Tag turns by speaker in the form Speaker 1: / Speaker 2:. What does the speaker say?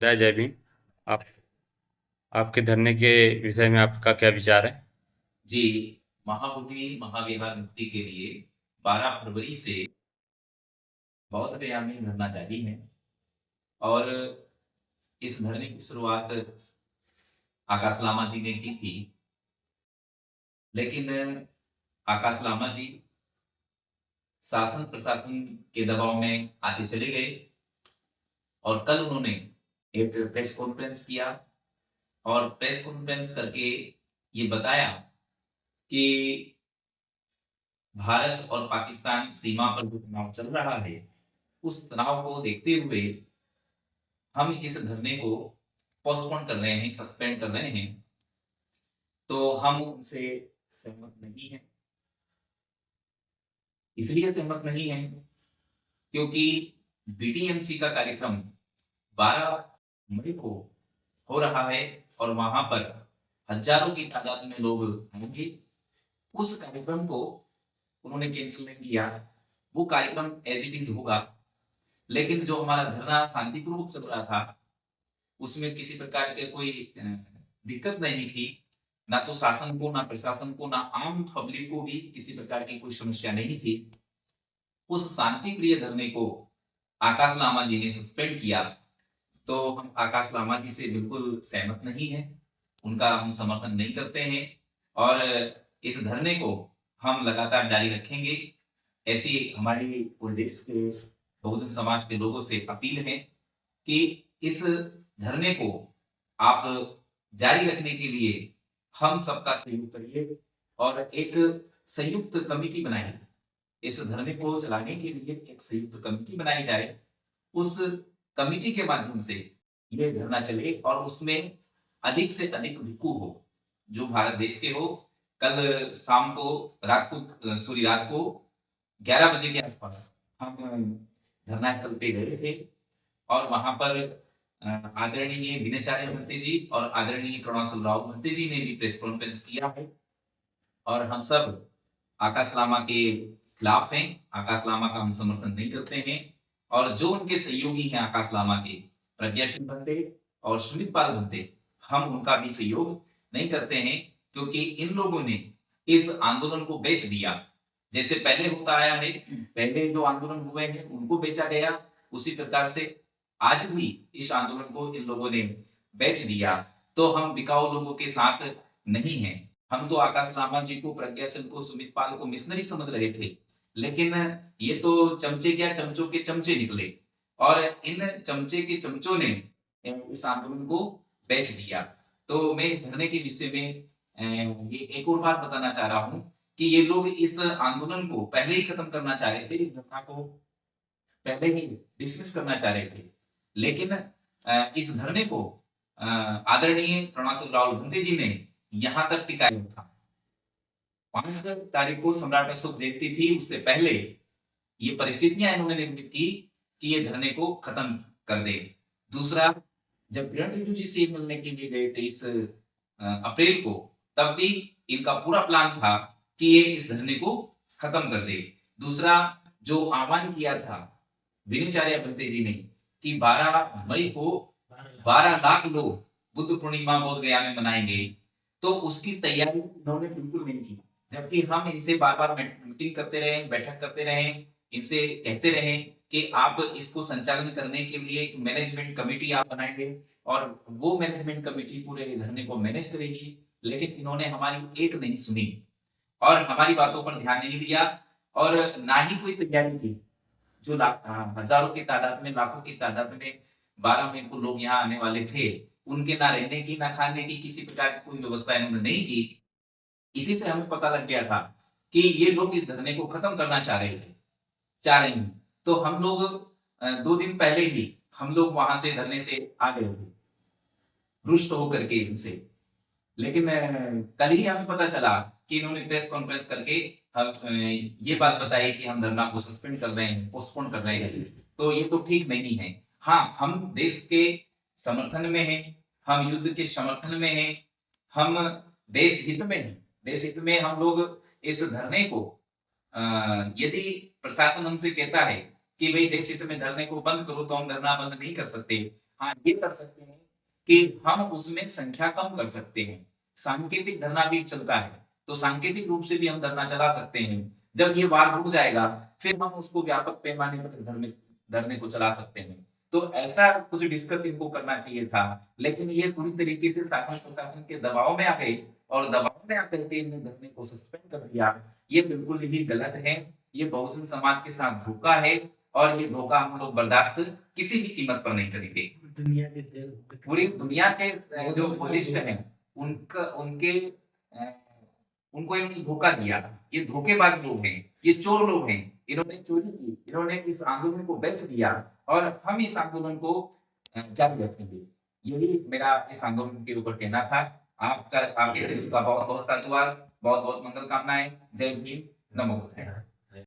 Speaker 1: जय भीम। आप आपके धरने के विषय में आपका क्या विचार है?
Speaker 2: जी, महाबोधि महाविहार मुक्ति के लिए 12 फरवरी से बौद्ध गया में धरना जारी है और इस धरने की शुरुआत आकाश लामा जी ने की थी। लेकिन आकाश लामा जी शासन प्रशासन के दबाव में आते चले गए और कल उन्होंने एक प्रेस कॉन्फ्रेंस किया और प्रेस कॉन्फ्रेंस करके ये बताया कि भारत और पाकिस्तान सीमा पर जो तनाव चल रहा है, उस तनाव को देखते हुए हम इस धरने को पोस्टपोन कर रहे हैं, सस्पेंड कर रहे हैं। तो हम उनसे सहमत नहीं हैं। इसलिए सहमत नहीं हैं क्योंकि बीटीएमसी का कार्यक्रम 12 मई को हो रहा है और वहां पर हजारों की तादाद में लोग आएंगे। उस कार्यक्रम को उन्होंने कैंसिल नहीं किया। वो कार्यक्रम एज इट इज होगा। लेकिन जो हमारा धरना शांतिपूर्वक चल रहा था, उसमें किसी प्रकार के कोई दिक्कत नहीं थी। ना तो शासन को, ना प्रशासन को, ना आम पब्लिक को भी किसी प्रकार की कोई समस्या नहीं थी। उस शांति प्रिय धरने को आकाश लामा जी ने सस्पेंड किया, तो हम आकाश लामा जी से बिल्कुल सहमत नहीं हैं। उनका हम समर्थन नहीं करते हैं और इस धरने को हम लगातार जारी रखेंगे। ऐसी हमारी पूरे देश के बहुजन समाज के लोगों से अपील है कि इस धरने को आप जारी रखने के लिए हम सबका सहयोग करिए और एक संयुक्त कमिटी बनाइए। इस धरने को चलाने के लिए एक संयुक्त कमिटी बनाई जाए। उस कमिटी के माध्यम से ये धरना चले और उसमें अधिक से अधिक भिक्खु हो, जो भारत देश के हो। कल शाम को रात को 11 बजे के आसपास हम धरना स्थल पे गए थे और वहां पर आदरणीय विनयचार्य भंते जी और आदरणीय करुणासल राव भंते जी ने भी प्रेस कॉन्फ्रेंस किया है और हम सब आकाश लामा के खिलाफ हैं। आकाश लामा का हम समर्थन नहीं करते हैं और जो उनके सहयोगी हैं आकाश लामा के, प्रज्ञा सिंह भंते और सुमित पाल भंते, हम उनका भी सहयोग नहीं करते हैं क्योंकि इन लोगों ने इस आंदोलन को बेच दिया। जैसे पहले होता आया है, पहले जो आंदोलन हुए हैं उनको बेचा गया, उसी प्रकार से आज भी इस आंदोलन को इन लोगों ने बेच दिया। तो हम बिकाऊ लोगों के साथ नहीं हैं। हम तो आकाश लामा जी को, प्रज्ञा सिंह को, सुमित पाल को मिशनरी समझ रहे थे, लेकिन ये तो चमचे क्या, चमचों के चमचे निकले और इन चमचे के चमचों ने इस आंदोलन को बेच दिया। तो मैं इस धरने के विषय में ये एक और बात बताना चाह रहा हूँ कि ये लोग इस आंदोलन को पहले ही खत्म करना चाह रहे थे, इस घटना को पहले ही डिसमिस करना चाह रहे थे। लेकिन इस धरने को आदरणीय करुणासल राव भंते जी ने यहाँ तक टिकाया था। 5 तारीख को सम्राट अशोक जयंती थी, उससे पहले ये परिस्थितियां इन्होंने निर्मित की कि ये धरने को खत्म कर दे। दूसरा, जब किरण रिजिजू जी से मिलने के लिए गए 23 अप्रैल को, तब भी इनका पूरा प्लान था कि ये इस धरने को खत्म कर दे। दूसरा, जो आह्वान किया था विनयचार्य भंते जी ने कि 12 मई को 12 लाख लोग बुद्ध पूर्णिमा बोध गया में मनाएंगे, तो उसकी तैयारी इन्होंने बिल्कुल नहीं की। जबकि हम इनसे बार-बार मीटिंग करते रहे, बैठक करते रहे, इनसे कहते रहे कि आप इसको संचालन करने के लिए एक मैनेजमेंट कमिटी आप बनाएँगे और वो मैनेजमेंट कमिटी पूरे धरने को मैनेज करेगी। लेकिन इन्होंने हमारी एक नहीं सुनी और हमारी बातों पर ध्यान नहीं दिया और ना ही कोई तैयारी की। जो हजारों की तादाद में, लाखों की तादाद में 12 मई को लोग यहाँ आने वाले थे, उनके ना रहने की, ना खाने की किसी प्रकार की कोई व्यवस्था इन्होंने नहीं की। इसी से हमें पता लग गया था कि ये लोग इस धरने को खत्म करना चाह रहे हैं। तो हम लोग 2 दिन पहले ही हम लोग वहां से धरने से आ गए थे, रुष्ट होकर के इनसे। लेकिन कल ही हमें पता चला कि इन्होंने प्रेस कॉन्फ्रेंस करके ये बात बताई कि हम धरना को सस्पेंड कर रहे हैं, पोस्टपोन कर रहे हैं। तो ये तो ठीक नहीं है। हाँ, हम देश के समर्थन में हैं, हम युद्ध के समर्थन में हैं, हम देश हित में हैं। देश हित में हम लोग इस धरने को यदि प्रशासन हमसे कहता है कि भई देश हित में धरने को बंद करो, तो हम धरना बंद नहीं कर सकते। हाँ, ये कर सकते हैं कि हम उसमें संख्या कम कर सकते हैं। सांकेतिक धरना भी चलता है, तो सांकेतिक रूप से भी हम धरना चला सकते हैं। जब ये वार रुक जाएगा, फिर हम उसको व्यापक पैमाने पर धरने धरने को चला सकते हैं। तो ऐसा कुछ डिस्कस इनको करना चाहिए था, लेकिन ये पूरी तरीके से शासन प्रशासन के दबाव में आ गए और दबाव में आकर के इन्हें धरने को सस्पेंड कर दिया। ये बिल्कुल ही गलत है, ये बहुजन समाज के साथ धोखा है और ये धोखा हम लोग बर्दाश्त किसी भी कीमत पर नहीं करेंगे। पूरी दुनिया के जो वरिष्ठ हैं, उनका उनके उनको इन्होंने धोखा दिया। ये धोखेबाज लोग हैं, ये चोर लोग हैं, इन्होंने चोरी की, इन्होंने इस आंदोलन को बेच दिया और हम इस आंदोलन को जारी रखेंगे। यही मेरा इस आंदोलन के ऊपर कहना था। आपके सभी का बहुत-बहुत साधुवाद, बहुत-बहुत मंगल कामनाएँ। जय भीम, नमो बुद्धाय।